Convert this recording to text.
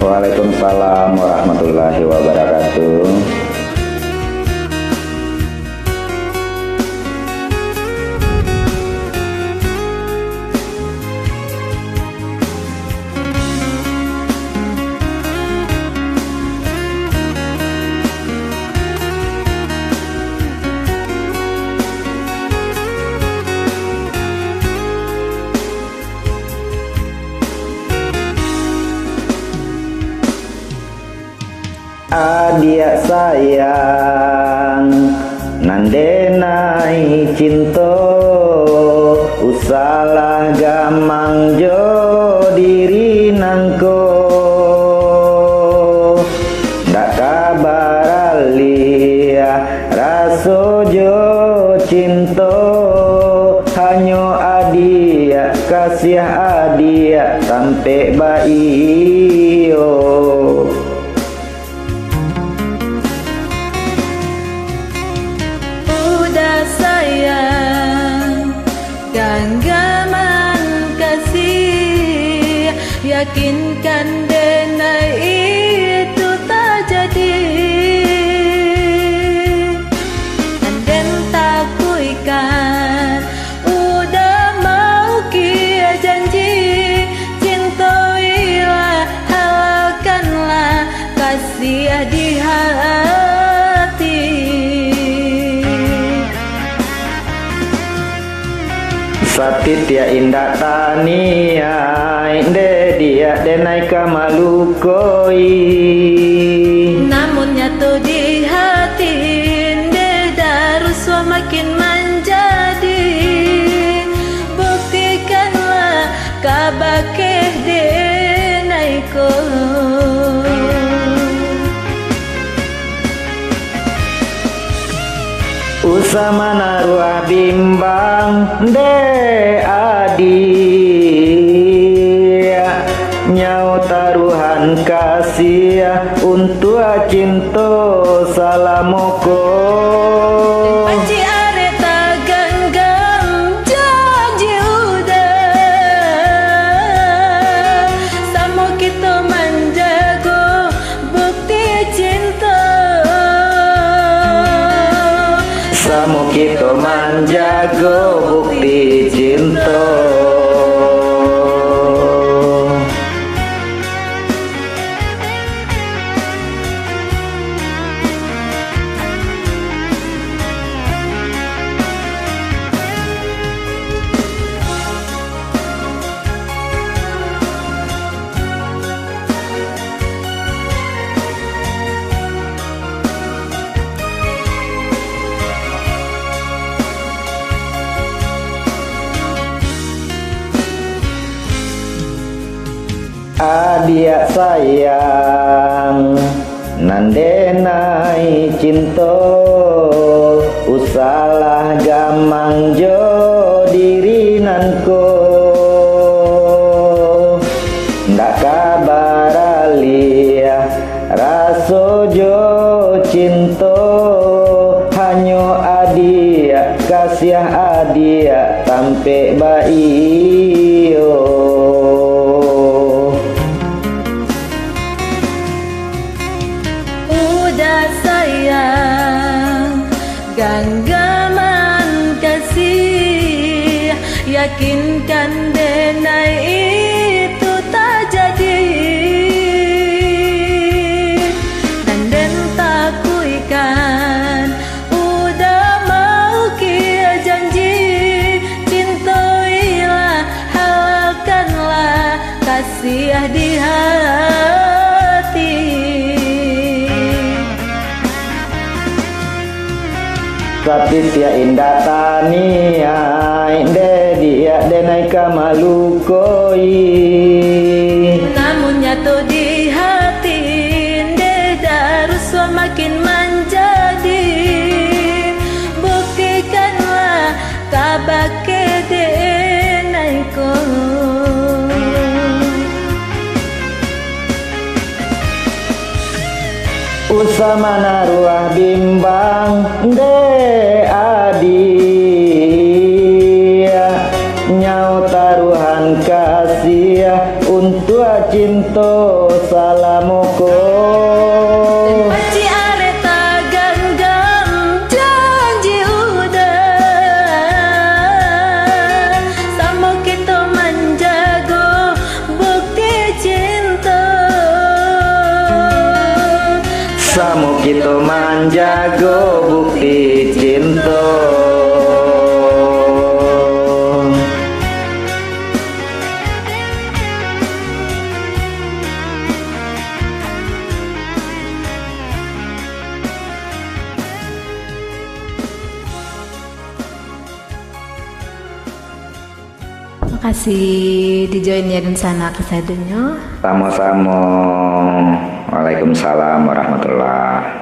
Waalaikumsalam warahmatullahi wabarakatuh. Adia sayang nandenai cinto usalah gamang jo diri nangko ndak kabar alia raso jo cinto hanyo adia kasih adia sampai baio. Sayang genggaman kasih, yakinkan denai itu tak jadi. Anden takuikan udah mau kia janji, cintoilah halalkanlah kasih di hati. Satitya indah tania inde dia denai kamalukoi, namun nyatu di hati inde daruswa makin menjadi. Buktikanlah kabakeh denai ko. Usama naruah bimbang de adi nyau taruhan kasih untuk cinto salamoko. Panci areta genggam janji udah samo kita menjago bukti cinta. Samo kita menjago bukti cinta. Adia sayang nandenai cinto usalah gamang jo diri nanko ndak kabar alia raso jo cinto hanyo adia kasih adia sampai baio. Sayang genggaman kasih, yakinkan denai itu tak jadi. Anden takuikan udah mau kia janji, cintoilah halalkanlah kasih di hati. Satitya indah tania inde dia denai kamalukoi, namun nyatu di hati inde daruswa makin menjadi. Buktikanlah kabake denai ko. Usama naruah bimbang de adi nyau taruhan kasih untuk cinto salam samu kita menjaga bukti cinta. Makasih dijoin ya dan sana kesadanya. Sama-sama. Waalaikumsalam warahmatullahi